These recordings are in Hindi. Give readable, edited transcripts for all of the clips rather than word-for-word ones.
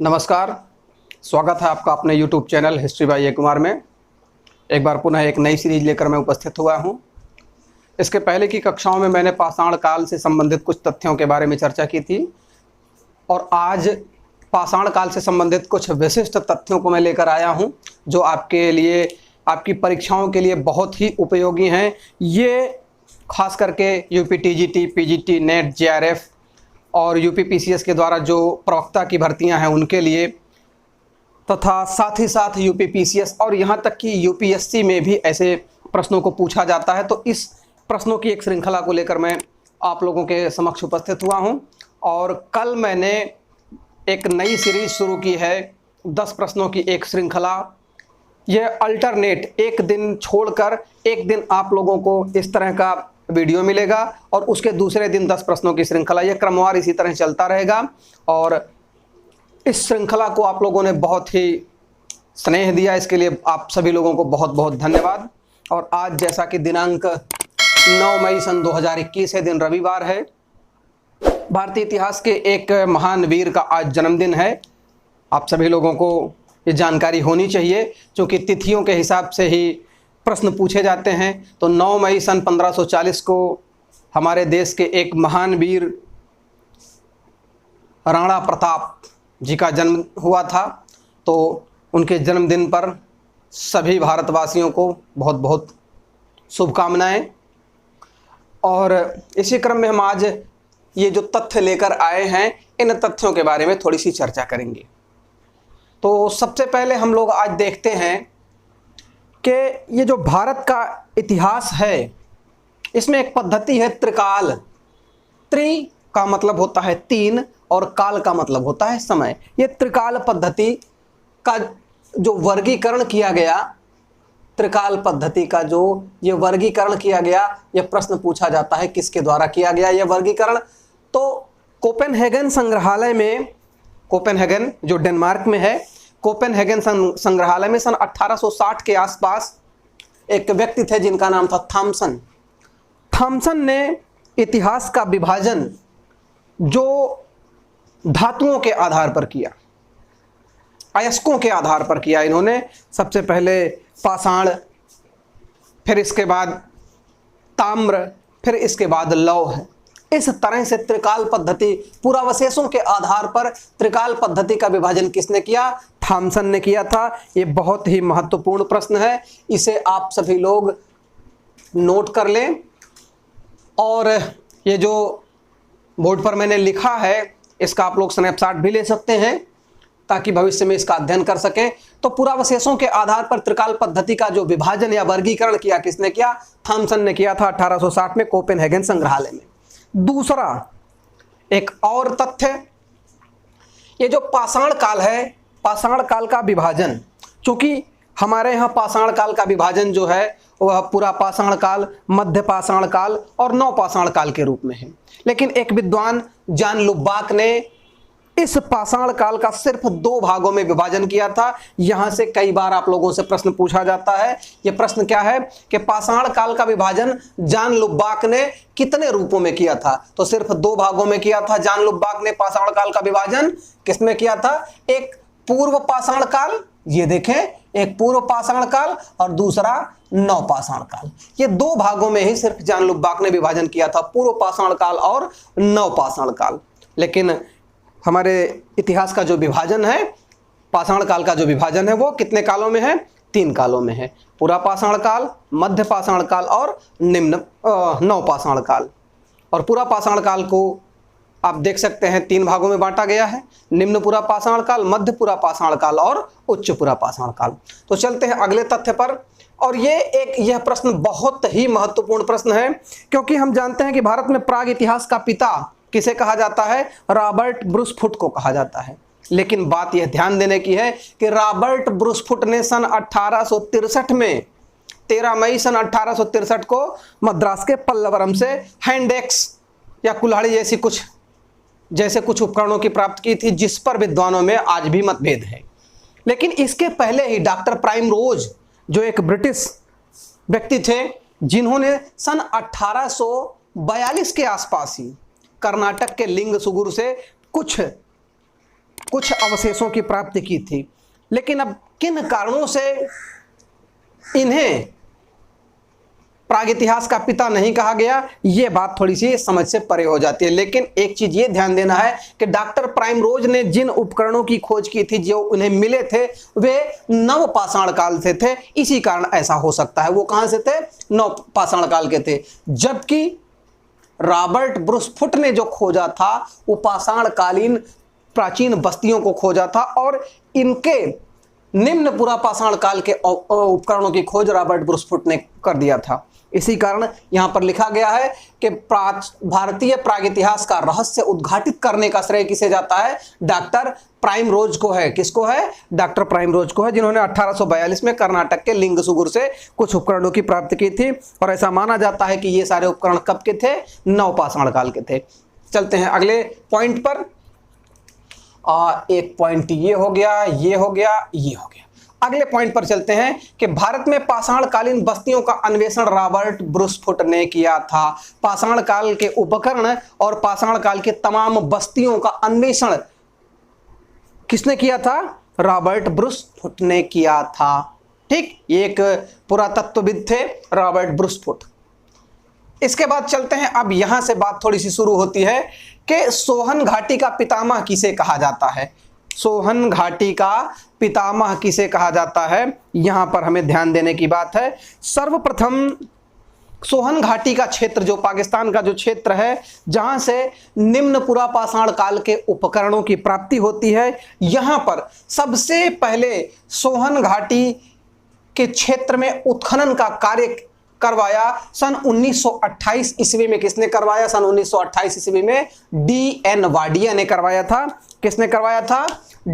नमस्कार, स्वागत है आपका अपने YouTube चैनल हिस्ट्री बाय ए कुमार में। एक बार पुनः एक नई सीरीज लेकर मैं उपस्थित हुआ हूं। इसके पहले की कक्षाओं में मैंने पाषाण काल से संबंधित कुछ तथ्यों के बारे में चर्चा की थी और आज पाषाण काल से संबंधित कुछ विशिष्ट तथ्यों को मैं लेकर आया हूं जो आपके लिए, आपकी परीक्षाओं के लिए बहुत ही उपयोगी हैं। ये खास करके UP TGT, PGT, net, JRF और यूपी पीसीएस के द्वारा जो प्रवक्ता की भर्तियां हैं उनके लिए, तथा साथ ही साथ यूपी पीसीएस और यहाँ तक कि यूपीएससी में भी ऐसे प्रश्नों को पूछा जाता है। तो इस प्रश्नों की एक श्रृंखला को लेकर मैं आप लोगों के समक्ष उपस्थित हुआ हूँ और कल मैंने एक नई सीरीज शुरू की है, 10 प्रश्नों की एक श्रृंखला। यह अल्टरनेट, एक दिन छोड़कर एक दिन आप लोगों को इस तरह का वीडियो मिलेगा और उसके दूसरे दिन 10 प्रश्नों की श्रृंखला। यह क्रमवार इसी तरह चलता रहेगा और इस श्रृंखला को आप लोगों ने बहुत ही स्नेह दिया, इसके लिए आप सभी लोगों को बहुत बहुत धन्यवाद। और आज जैसा कि दिनांक 9 मई सन 2021 है, दिन रविवार है, भारतीय इतिहास के एक महान वीर का आज जन्मदिन है। आप सभी लोगों को ये जानकारी होनी चाहिए क्योंकि तिथियों के हिसाब से ही प्रश्न पूछे जाते हैं। तो 9 मई सन 1540 को हमारे देश के एक महान वीर राणा प्रताप जी का जन्म हुआ था। तो उनके जन्मदिन पर सभी भारतवासियों को बहुत बहुत शुभकामनाएं। और इसी क्रम में हम आज ये जो तथ्य लेकर आए हैं, इन तथ्यों के बारे में थोड़ी सी चर्चा करेंगे। तो सबसे पहले हम लोग आज देखते हैं कि ये जो भारत का इतिहास है, इसमें एक पद्धति है त्रिकाल। त्रि का मतलब होता है 3 और काल का मतलब होता है समय। ये त्रिकाल पद्धति का जो वर्गीकरण किया गया, त्रिकाल पद्धति का जो ये वर्गीकरण किया गया, ये प्रश्न पूछा जाता है किसके द्वारा किया गया यह वर्गीकरण। तो कोपेनहेगन संग्रहालय में, कोपेनहेगन जो डेनमार्क में है, कोपेनहेगन संग्रहालय में सन 1860 के आसपास एक व्यक्ति थे जिनका नाम था थॉमसन। थॉमसन ने इतिहास का विभाजन जो धातुओं के आधार पर किया, अयस्कों के आधार पर किया। इन्होंने सबसे पहले पाषाण, फिर इसके बाद ताम्र, फिर इसके बाद लौह। इस तरह से त्रिकाल पद्धति, पुरावशेषों के आधार पर त्रिकाल पद्धति का विभाजन किसने किया? थॉमसन ने किया था। ये बहुत ही महत्वपूर्ण प्रश्न है, इसे आप सभी लोग नोट कर लें। और ये जो बोर्ड पर मैंने लिखा है, इसका आप लोग स्नैपशॉट भी ले सकते हैं ताकि भविष्य में इसका अध्ययन कर सकें। तो पुरावशेषों के आधार पर त्रिकाल पद्धति का जो विभाजन या वर्गीकरण किया किसने किया? थॉमसन ने किया था 1860 में कोपेनहेगन संग्रहालय में। दूसरा एक और तथ्य, ये जो पाषाण काल है, पाषाण काल का विभाजन, क्योंकि हमारे यहाँ पाषाण काल का विभाजन जो है वह पूरा पाषाण काल, मध्य पाषाण काल और नवपाषाण काल के रूप में है। लेकिन एक विद्वान जॉन लुबाक ने इस पाषाण काल का सिर्फ 2 भागों में विभाजन किया था। यहां से कई बार आप लोगों से प्रश्न पूछा जाता है। यह प्रश्न क्या है कि पाषाण काल का विभाजन जॉन लुबाक ने कितने रूपों में किया था? तो सिर्फ 2 भागों में किया था। जॉन लुबाक ने पाषाण काल का विभाजन किसमें किया था? एक पूर्व पाषाण काल, ये देखें, एक पूर्व पाषाण काल और दूसरा नवपाषाण काल। ये 2 भागों में ही सिर्फ जॉन लुबाक ने विभाजन किया था, पूर्व पाषाण काल और नवपाषाण काल। लेकिन हमारे इतिहास का जो विभाजन है, पाषाण काल का जो विभाजन है, वो कितने कालों में है? 3 कालों में है। पूरा पाषाण काल, मध्य पाषाण काल और निम्न नवपाषाण काल। और पूरा पाषाण काल को आप देख सकते हैं 3 भागों में बांटा गया है, निम्न पूरा पाषाण काल, मध्य पूरा पाषाण काल और उच्च पूरा पाषाण काल। तो चलते हैं अगले तथ्य पर। और यह प्रश्न बहुत ही महत्वपूर्ण प्रश्न है क्योंकि हम जानते हैं कि भारत में प्राग इतिहास का पिता किसे कहा जाता है? रॉबर्ट ब्रूसफुट को कहा जाता है। लेकिन बात यह ध्यान देने की है कि रॉबर्ट ब्रूसफुट ने सन 1863 में, 13 मई सन 1863 को मद्रास के पल्लवरम से हैंडेक्स या कुल्हाड़ी जैसे कुछ उपकरणों की प्राप्त की थी, जिस पर विद्वानों में आज भी मतभेद है। लेकिन इसके पहले ही डॉक्टर प्राइमरोज, जो एक ब्रिटिश व्यक्ति थे, जिन्होंने सन 1842 के आसपास ही कर्नाटक के लिंग सुगुर से कुछ कुछ अवशेषों की प्राप्ति की थी। लेकिन अब किन कारणों से इन्हें प्रागैतिहास का पिता नहीं कहा गया, यह बात थोड़ी सी समझ से परे हो जाती है। लेकिन एक चीज ये ध्यान देना है कि डॉक्टर प्राइमरोज ने जिन उपकरणों की खोज की थी, जो उन्हें मिले थे, वे नवपाषाण काल से थे। इसी कारण ऐसा हो सकता है। वो कहां से थे? नवपाषाण काल के थे। जबकि रॉबर्ट ब्रूस फुट ने जो खोजा था वो पाषाण कालीन प्राचीन बस्तियों को खोजा था, और इनके निम्न पुरापाषाण काल के उपकरणों की खोज रॉबर्ट ब्रूस फुट ने कर दिया था। इसी कारण यहां पर लिखा गया है कि भारतीय प्रागैतिहास का रहस्य उद्घाटित करने का श्रेय किसे जाता है? डॉक्टर प्राइमरोज को है। किसको है? डॉक्टर प्राइमरोज को है, जिन्होंने 1842 में कर्नाटक के लिंगसुगुर से कुछ उपकरणों की प्राप्ति की थी। और ऐसा माना जाता है कि ये सारे उपकरण कब के थे? नवपाषाण काल के थे। चलते हैं अगले पॉइंट पर। एक पॉइंट ये हो गया, ये हो गया, ये हो गया। अगले पॉइंट पर चलते हैं कि भारत में पाषाण कालीन बस्तियों का अन्वेषण रॉबर्ट ब्रूस फुट ने किया था। पाषाण काल के उपकरण और पाषाण काल के तमाम बस्तियों का अन्वेषण किसने किया था? रॉबर्ट ब्रूस फुट ने किया था। ठीक, एक पुरातत्वविद थे रॉबर्ट ब्रूस फुट। इसके बाद चलते हैं, अब यहां से बात थोड़ी सी शुरू होती है कि सोहन घाटी का पितामह किसे कहा जाता है। सोहन घाटी का पितामह किसे कहा जाता है, यहां पर हमें ध्यान देने की बात है। सर्वप्रथम सोहन घाटी का क्षेत्र, जो पाकिस्तान का जो क्षेत्र है जहां से निम्न पुरापाषाण काल के उपकरणों की प्राप्ति होती है, यहां पर सबसे पहले सोहन घाटी के क्षेत्र में उत्खनन का कार्य करवाया सन 1928 ईस्वी में। किसने करवाया? सन 1928 ईस्वी में D.N. वाडिया ने करवाया था। किसने करवाया था?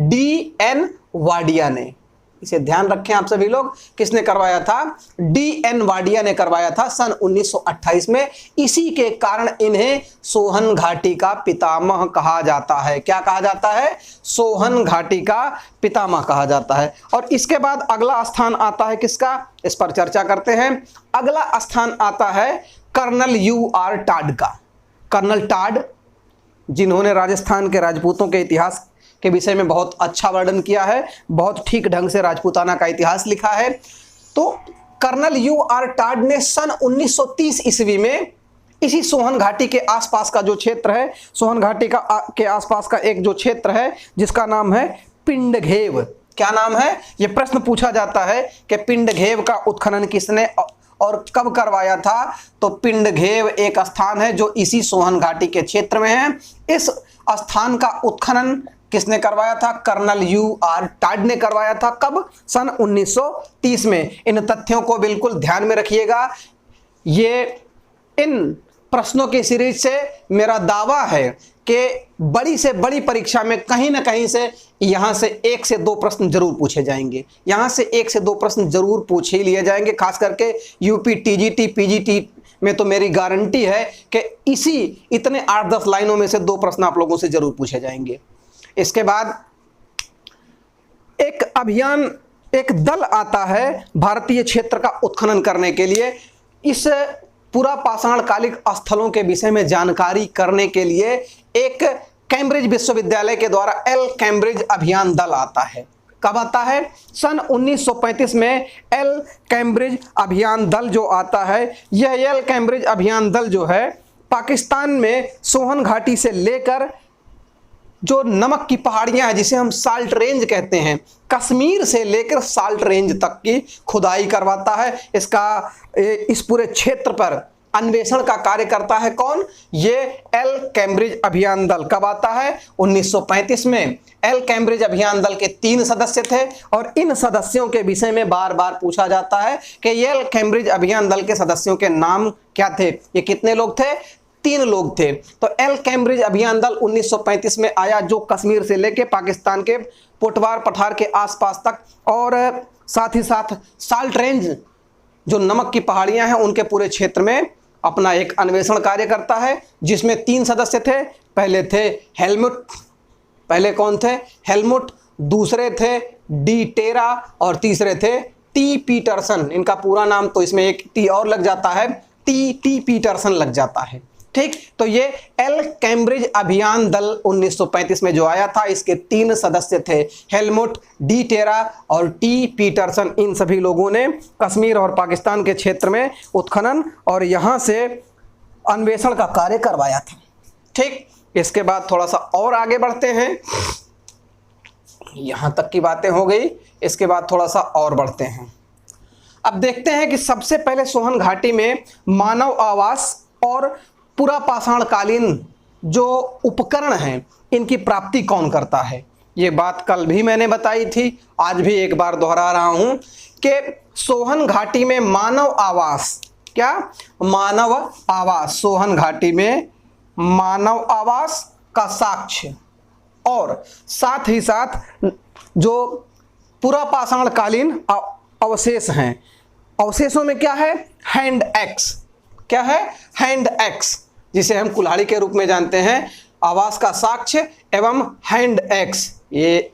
D.N. वाडिया ने। इसे ध्यान रखें आप सभी लोग, किसने करवाया था? D.N. वाडिया ने करवाया था सन 1928 में। इसी के कारण इन्हें सोहन घाटी का पितामह कहा जाता है। क्या कहा जाता है? सोहन घाटी का पितामह कहा जाता है। और इसके बाद अगला स्थान आता है किसका? इस पर चर्चा करते हैं। अगला स्थान आता है कर्नल U.R. टाड का। कर्नल टाड, जिन्होंने राजस्थान के राजपूतों के इतिहास के विषय में बहुत अच्छा वर्णन किया है, बहुत ठीक ढंग से राजपूताना का इतिहास लिखा है। तो कर्नल U.R. टाड ने सन 1930 ईस्वी में इसी सोहन घाटी के आसपास का जो क्षेत्र है, सोहन घाटी के आसपास का एक जो क्षेत्र है जिसका नाम है पिंडघेव। क्या नाम है? यह प्रश्न पूछा जाता है कि पिंडघेव का उत्खनन किसने और कब करवाया था? तो पिंडघेव एक स्थान है जो इसी सोहन घाटी के क्षेत्र में है। इस स्थान का उत्खनन किसने करवाया था? Colonel U.R. टाड ने करवाया था। कब? सन 1930 में। इन तथ्यों को बिल्कुल ध्यान में रखिएगा। ये इन प्रश्नों की सीरीज से मेरा दावा है कि बड़ी से बड़ी परीक्षा में कहीं ना कहीं से यहां से 1 से 2 प्रश्न जरूर पूछे जाएंगे। यहां से 1 से 2 प्रश्न जरूर पूछ ही लिए जाएंगे। खास करके यूपी TGT PGT में तो मेरी गारंटी है कि इतने 8-10 लाइनों में से 2 प्रश्न आप लोगों से जरूर पूछे जाएंगे। इसके बाद एक अभियान, एक दल आता है भारतीय क्षेत्र का उत्खनन करने के लिए। इस पुरापाषाण कालिक स्थलों के विषय में जानकारी करने के लिए एक कैम्ब्रिज विश्वविद्यालय के द्वारा एल कैम्ब्रिज अभियान दल आता है। कब आता है? सन 1935 में एल कैम्ब्रिज अभियान दल जो आता है, यह एल कैम्ब्रिज अभियान दल जो है पाकिस्तान में सोहन घाटी से लेकर जो नमक की पहाड़ियां हैं, जिसे हम साल्ट रेंज कहते हैं, कश्मीर से लेकर साल्ट रेंज तक की खुदाई करवाता है। इस पूरे क्षेत्र पर अन्वेषण का कार्य करता है कौन? ये एल कैम्ब्रिज अभियान दल। कब आता है? 1935 में। एल कैम्ब्रिज अभियान दल के 3 सदस्य थे और इन सदस्यों के विषय में बार बार पूछा जाता है कि एल कैम्ब्रिज अभियान दल के सदस्यों के नाम क्या थे। ये कितने लोग थे? 3 लोग थे। तो एल कैम्ब्रिज अभियान दल 1935 में आया, जो कश्मीर से लेके पाकिस्तान के पोटवार पठार के आसपास तक और साथ ही साथ साल्ट रेंज जो नमक की पहाड़ियां हैं उनके पूरे क्षेत्र में अपना एक अन्वेषण कार्य करता है, जिसमें 3 सदस्य थे। पहले थे हेलमुट, पहले कौन थे? हेलमुट। दूसरे थे डी टेरा और तीसरे थे टी पीटरसन। इनका पूरा नाम तो इसमें एक टी और लग जाता है, टी पीटरसन लग जाता है। ठीक, तो ये एल कैम्ब्रिज अभियान दल 1935 में जो आया था, इसके 3 सदस्य थे, हेलमुट, डी टेरा और टी पीटरसन। इन सभी लोगों ने कश्मीर और पाकिस्तान के क्षेत्र में उत्खनन और यहाँ से अन्वेषण का कार्य करवाया था। ठीक, इसके बाद थोड़ा सा और आगे बढ़ते हैं, यहाँ तक की बातें हो गई, इसके बाद थोड़ा सा और बढ़ते हैं। अब देखते हैं कि सबसे पहले सोहन घाटी में मानव आवास और पुरापाषाणकालीन जो उपकरण हैं इनकी प्राप्ति कौन करता है। ये बात कल भी मैंने बताई थी, आज भी एक बार दोहरा रहा हूं कि सोहन घाटी में मानव आवास, क्या मानव आवास, सोहन घाटी में मानव आवास का साक्ष्य और साथ ही साथ जो पुरापाषाणकालीन अवशेष हैं, अवशेषों में क्या है, हैंड एक्स, क्या है, हैंड एक्स, जिसे हम कुल्हाड़ी के रूप में जानते हैं, आवास का साक्ष्य एवं हैंड एक्स, ये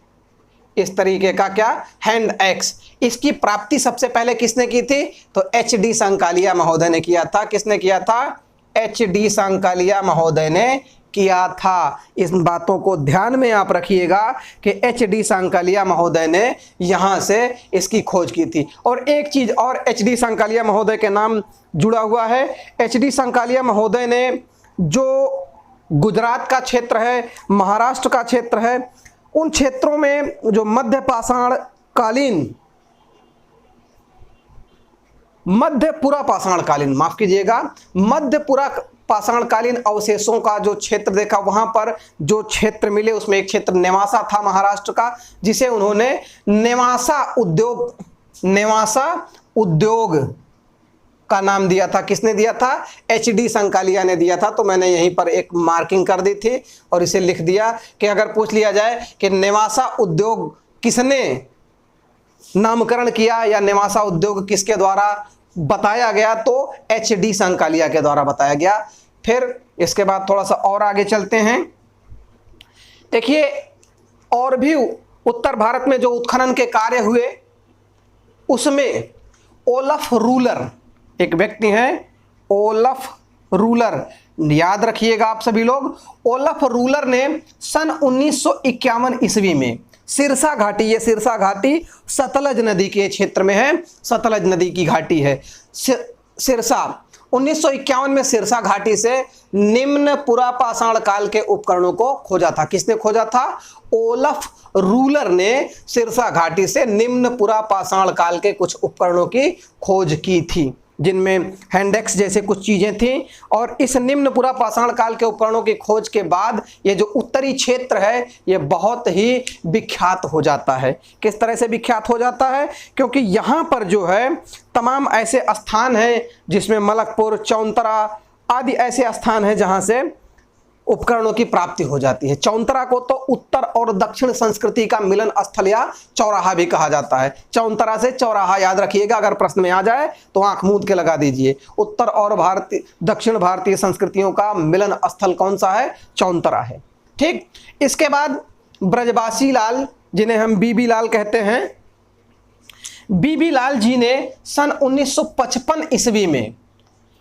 इस तरीके का क्या, हैंड एक्स। इसकी प्राप्ति सबसे पहले किसने की थी, तो एच डी सांकालिया महोदय ने किया था। किसने किया था, एच डी सांकालिया महोदय ने किया था। इन बातों को ध्यान में आप रखिएगा कि एच डी सांकालिया महोदय ने यहाँ से इसकी खोज की थी। और एक चीज़ और एच डी सांकालिया महोदय के नाम जुड़ा हुआ है। एच डी सांकालिया महोदय ने जो गुजरात का क्षेत्र है, महाराष्ट्र का क्षेत्र है, उन क्षेत्रों में जो मध्य पुरापाषाणकालीन, माफ कीजिएगा, मध्य पुरापाषाणकालीन अवशेषों का जो क्षेत्र देखा, वहां पर जो क्षेत्र मिले उसमें एक क्षेत्र नेवासा था महाराष्ट्र का, जिसे उन्होंने नेवासा उद्योग का नाम दिया था। किसने दिया था, एच डी सांकालिया ने दिया था। तो मैंने यहीं पर एक मार्किंग कर दी थी और इसे लिख दिया कि अगर पूछ लिया जाए कि नेवासा उद्योग किसने नामकरण किया या नेवासा उद्योग किसके द्वारा बताया गया, तो एच डी सांकालिया के द्वारा बताया गया। फिर इसके बाद थोड़ा सा और आगे चलते हैं। देखिए, और भी उत्तर भारत में जो उत्खनन के कार्य हुए उसमें ओलफ रूलर, एक व्यक्ति हैं ओलफ रूलर, याद रखिएगा आप सभी लोग। ओलफ रूलर ने सन 1951 ईस्वी में सिरसा घाटी, ये सिरसा घाटी सतलज नदी के क्षेत्र में है, सतलज नदी की घाटी है सिरसा। 1951 में सिरसा घाटी से निम्न पुरापाषाण काल के उपकरणों को खोजा था। किसने खोजा था, ओलफ रूलर ने सिरसा घाटी से निम्न पुरापाषाण काल के कुछ उपकरणों की खोज की थी, जिनमें हैंडेक्स जैसे कुछ चीजें थीं। और इस निम्न पुरापाषाण काल के उपकरणों की खोज के बाद ये जो उत्तरी क्षेत्र है ये बहुत ही विख्यात हो जाता है। किस तरह से विख्यात हो जाता है, क्योंकि यहाँ पर जो है तमाम ऐसे स्थान हैं जिसमें मलकपुर, चौंतरा आदि ऐसे स्थान हैं जहाँ से उपकरणों की प्राप्ति हो जाती है। चौंतरा को तो उत्तर और दक्षिण संस्कृति का मिलन स्थल या चौराहा भी कहा जाता है। चौंतरा से चौराहा याद रखिएगा, अगर प्रश्न में आ जाए तो आंख मूंद के लगा दीजिए। उत्तर और दक्षिण भारतीय संस्कृतियों का मिलन स्थल कौन सा है, चौंतरा है। ठीक, इसके बाद ब्रजवासी लाल, जिन्हें हम बीबी लाल कहते हैं, बीबी लाल जी ने सन 1955 ईस्वी में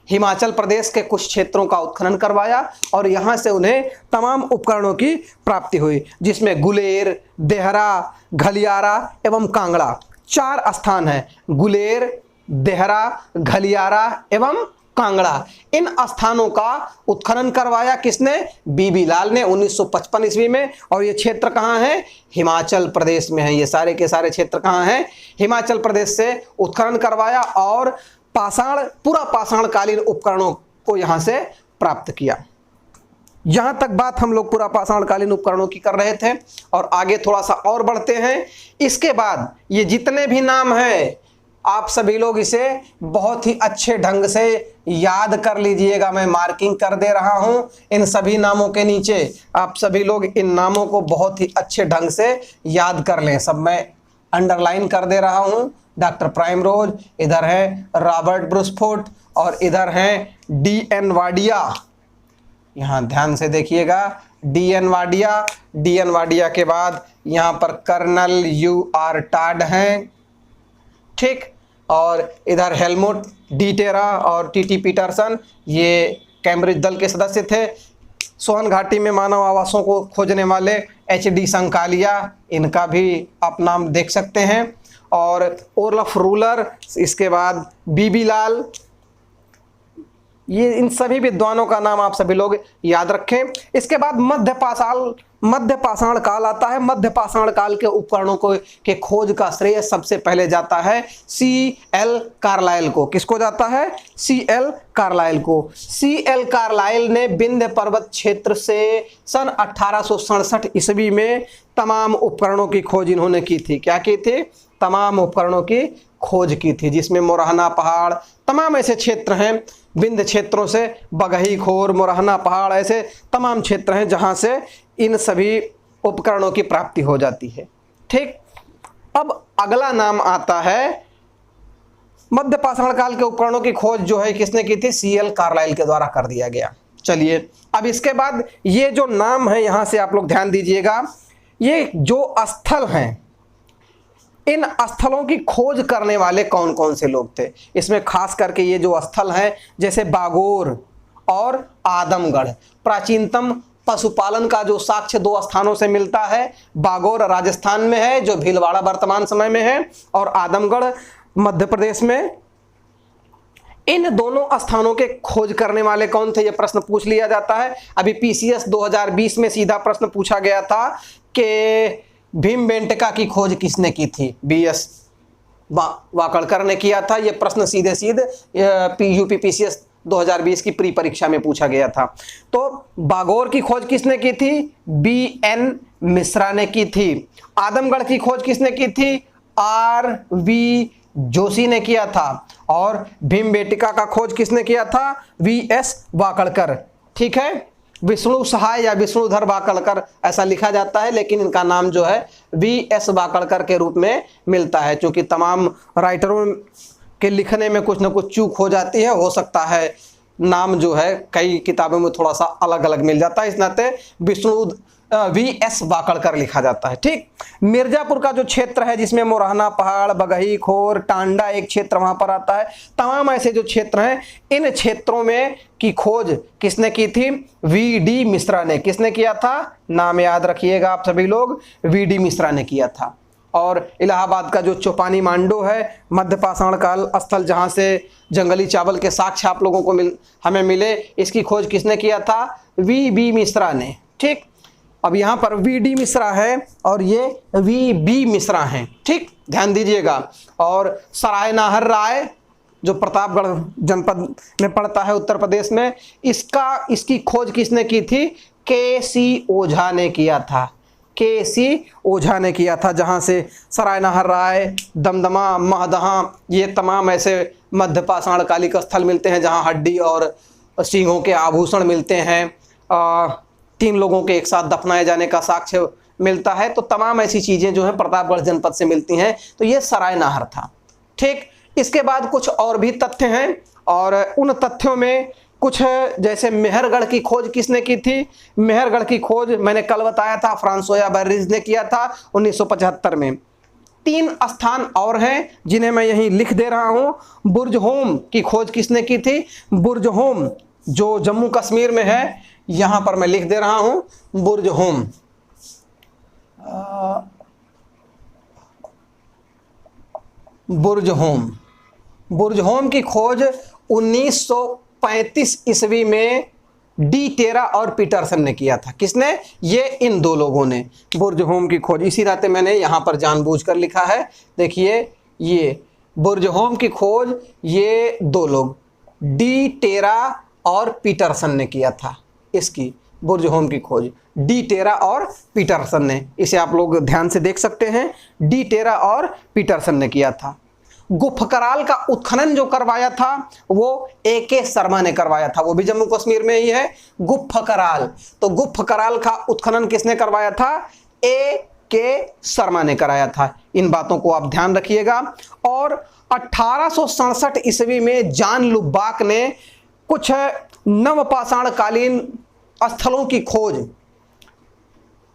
हिमाचल प्रदेश के कुछ क्षेत्रों का उत्खनन करवाया और यहाँ से उन्हें तमाम उपकरणों की प्राप्ति हुई, जिसमें गुलेर, देहरा, घलियारा एवं कांगड़ा 4 स्थान हैं। गुलेर, देहरा, घलियारा एवं कांगड़ा, इन स्थानों का उत्खनन करवाया किसने, बीबी लाल ने 1955 ईस्वी में। और ये क्षेत्र कहाँ है, हिमाचल प्रदेश में है। ये सारे के सारे क्षेत्र कहाँ हैं, हिमाचल प्रदेश से उत्खनन करवाया और पुरापाषाणकालीन उपकरणों को यहां से प्राप्त किया। यहां तक बात हम लोग पुरापाषाणकालीन उपकरणों की कर रहे थे और आगे थोड़ा सा और बढ़ते हैं। इसके बाद ये जितने भी नाम हैं आप सभी लोग इसे बहुत ही अच्छे ढंग से याद कर लीजिएगा। मैं मार्किंग कर दे रहा हूं इन सभी नामों के नीचे, आप सभी लोग इन नामों को बहुत ही अच्छे ढंग से याद कर लें। सब मैं अंडरलाइन कर दे रहा हूं। डॉक्टर प्राइमरोज, इधर है रॉबर्ट ब्रूसफोर्ड और इधर हैं डी.एन. वाडिया। यहाँ ध्यान से देखिएगा, डी.एन. वाडिया, डी.एन. वाडिया के बाद यहाँ पर कर्नल यू.आर. टाड हैं, ठीक, और इधर हेलमुट, डी टेरा और टी.टी. पीटरसन, ये कैम्ब्रिज दल के सदस्य थे। सोहन घाटी में मानव आवासों को खोजने वाले HD संकालिया, इनका भी आप नाम देख सकते हैं। और ओरलफ रूलर, इसके बाद बीबी लाल, ये इन सभी विद्वानों का नाम आप सभी लोग याद रखें। इसके बाद मध्य पाषाण काल आता है। मध्य पाषाण काल के उपकरणों को के खोज का श्रेय सबसे पहले जाता है CL कार्लाइल को। किसको जाता है? CL कार्लाइल को। CL कार्लाइल ने विंध्य पर्वत क्षेत्र से सन 1867 ईस्वी में तमाम उपकरणों की खोज इन्होंने की थी। क्या की थी? तमाम उपकरणों की खोज की थी, जिसमें मोरहना पहाड़, तमाम ऐसे क्षेत्र हैं विंध्य क्षेत्रों से, बगही खोर, मोरहना पहाड़, ऐसे तमाम क्षेत्र हैं जहां से इन सभी उपकरणों की प्राप्ति हो जाती है। ठीक, अब अगला नाम आता है मध्य पाषाण काल के उपकरणों की खोज जो है किसने की थी? CL कार्लाइल के द्वारा कर दिया गया। चलिए, अब इसके बाद ये जो नाम है यहां से आप लोग ध्यान दीजिएगा, ये जो स्थल हैं, इन स्थलों की खोज करने वाले कौन कौन से लोग थे? इसमें खास करके ये जो स्थल हैं, जैसे बागोर और आदमगढ़, प्राचीनतम पशुपालन का जो साक्ष्य 2 स्थानों से मिलता है। बागोर राजस्थान में है, जो भीलवाड़ा वर्तमान समय में है, और आदमगढ़ मध्य प्रदेश में। इन दोनों स्थानों के खोज करने वाले कौन थे? यह प्रश्न पूछ लिया जाता है। अभी PCS 2020 में सीधा प्रश्न पूछा गया था कि भीमबेटका की खोज किसने की थी? BS वाकड़कर ने किया था। यह प्रश्न सीधे UP PCS 2020 की प्री परीक्षा में पूछा गया था। तो बागोर की खोज किसने की थी? BN मिश्रा ने की थी। आदमगढ़ की खोज किसने की थी? RV जोशी ने किया था। और भीमबेटका का खोज किसने किया था? VS वाकड़कर। ठीक है, विष्णु सहाय या विष्णुधर वाकड़कर ऐसा लिखा जाता है, लेकिन इनका नाम जो है VS वाकड़कर के रूप में मिलता है। क्योंकि तमाम राइटरों के लिखने में कुछ ना कुछ चूक हो जाती है, हो सकता है नाम जो है कई किताबों में थोड़ा सा अलग अलग मिल जाता है, इस नाते VS वाकड़कर लिखा जाता है। ठीक, मिर्जापुर का जो क्षेत्र है जिसमें मोरहना पहाड़, बगही खोर, टांडा एक क्षेत्र वहां पर आता है, तमाम ऐसे जो क्षेत्र हैं, इन क्षेत्रों में की खोज किसने की थी? VD मिश्रा ने। किसने किया था? नाम याद रखिएगा आप सभी लोग, VD मिश्रा ने किया था। और इलाहाबाद का जो चौपानी मांडो है, मध्य पाषाण काल स्थल जहां से जंगली चावल के साक्ष्य आप लोगों को हमें मिले, इसकी खोज किसने किया था? VB मिश्रा ने। ठीक, अब यहाँ पर VD मिश्रा है और ये VB मिश्रा हैं। ठीक, ध्यान दीजिएगा। और सराय नाहर राय जो प्रतापगढ़ जनपद में पड़ता है उत्तर प्रदेश में, इसकी खोज किसने की थी? KC ओझा ने किया था। KC ओझा ने किया था, जहाँ से सराय नाहर राय, दमदमा, महदहा, ये तमाम ऐसे मध्य पाषाण कालिक स्थल मिलते हैं जहाँ हड्डी और सींगों के आभूषण मिलते हैं, 3 लोगों के एक साथ दफनाए जाने का साक्ष्य मिलता है। तो तमाम ऐसी चीज़ें जो हैं प्रतापगढ़ जनपद से मिलती हैं। तो ये सराय नाहर था। ठीक, इसके बाद कुछ और भी तथ्य हैं, और उन तथ्यों में कुछ जैसे मेहरगढ़ की खोज किसने की थी? मेहरगढ़ की खोज मैंने कल बताया था, फ्रांसोया बर्रिज ने किया था 1975 में। 3 स्थान और हैं जिन्हें मैं यहीं लिख दे रहा हूं। बुर्जहोम की खोज किसने की थी? बुर्जहोम जो जम्मू कश्मीर में है, यहां पर मैं लिख दे रहा हूं बुर्जहोम। बुर्जहोम की खोज 1935 ईस्वी में डी टेरा और पीटरसन ने किया था। किसने? ये इन 2 लोगों ने बुर्जहोम की खोज। इसी नाते मैंने यहाँ पर जानबूझकर लिखा है, देखिए ये बुर्जहोम की खोज ये 2 लोग डी टेरा और पीटरसन ने किया था। इसकी बुर्जहोम की खोज डी टेरा और पीटरसन ने, इसे आप लोग ध्यान से देख सकते हैं, डी टेरा और पीटरसन ने किया था। गुफकराल का उत्खनन जो करवाया था वो AK शर्मा ने करवाया था, वो भी जम्मू कश्मीर में ही है गुफकराल। तो गुफकराल का उत्खनन किसने करवाया था? AK शर्मा ने कराया था। इन बातों को आप ध्यान रखिएगा। और 1867 ईस्वी में जॉन लुबाक ने कुछ नवपाषाण कालीन स्थलों की खोज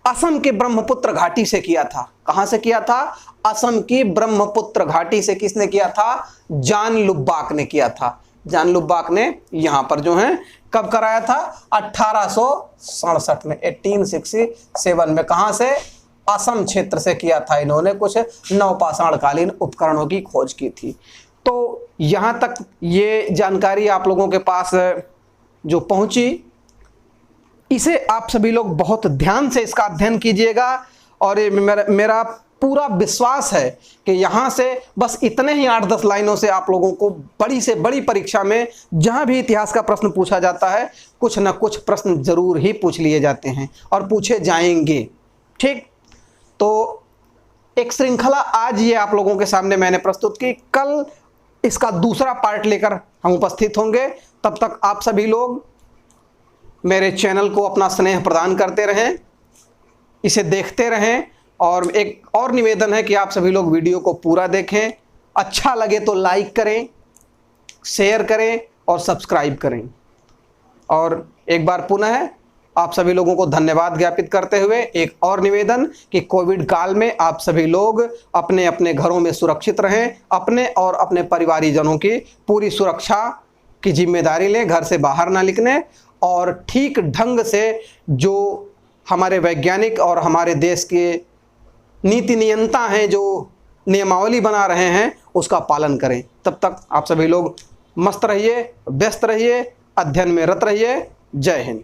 असम के ब्रह्मपुत्र घाटी से किया था। कहां से किया था? असम की ब्रह्मपुत्र घाटी से। किसने किया था? जॉन लुबाक ने किया था। जॉन लुबाक ने यहाँ पर जो है कब कराया था? 1867 में, 1867 में। कहाँ से? असम क्षेत्र से किया था इन्होंने। कुछ नवपाषाणकालीन उपकरणों की खोज की थी। तो यहाँ तक ये जानकारी आप लोगों के पास जो पहुँची, इसे आप सभी लोग बहुत ध्यान से इसका अध्ययन कीजिएगा। और ये मेरा पूरा विश्वास है कि यहाँ से बस इतने ही 8-10 लाइनों से आप लोगों को बड़ी से बड़ी परीक्षा में जहाँ भी इतिहास का प्रश्न पूछा जाता है, कुछ न कुछ प्रश्न जरूर ही पूछ लिए जाते हैं और पूछे जाएंगे। ठीक, तो एक श्रृंखला आज ये आप लोगों के सामने मैंने प्रस्तुत की। कल इसका दूसरा पार्ट लेकर हम उपस्थित होंगे। तब तक आप सभी लोग मेरे चैनल को अपना स्नेह प्रदान करते रहें, इसे देखते रहें। और एक और निवेदन है कि आप सभी लोग वीडियो को पूरा देखें, अच्छा लगे तो लाइक करें, शेयर करें और सब्सक्राइब करें। और एक बार पुनः आप सभी लोगों को धन्यवाद ज्ञापित करते हुए एक और निवेदन कि कोविड काल में आप सभी लोग अपने अपने घरों में सुरक्षित रहें, अपने और अपने परिवारीजनों की पूरी सुरक्षा की जिम्मेदारी लें, घर से बाहर ना निकलें और ठीक ढंग से जो हमारे वैज्ञानिक और हमारे देश के नीति नियंता हैं, जो नियमावली बना रहे हैं, उसका पालन करें। तब तक आप सभी लोग मस्त रहिए, व्यस्त रहिए, अध्ययन में रत रहिए। जय हिंद।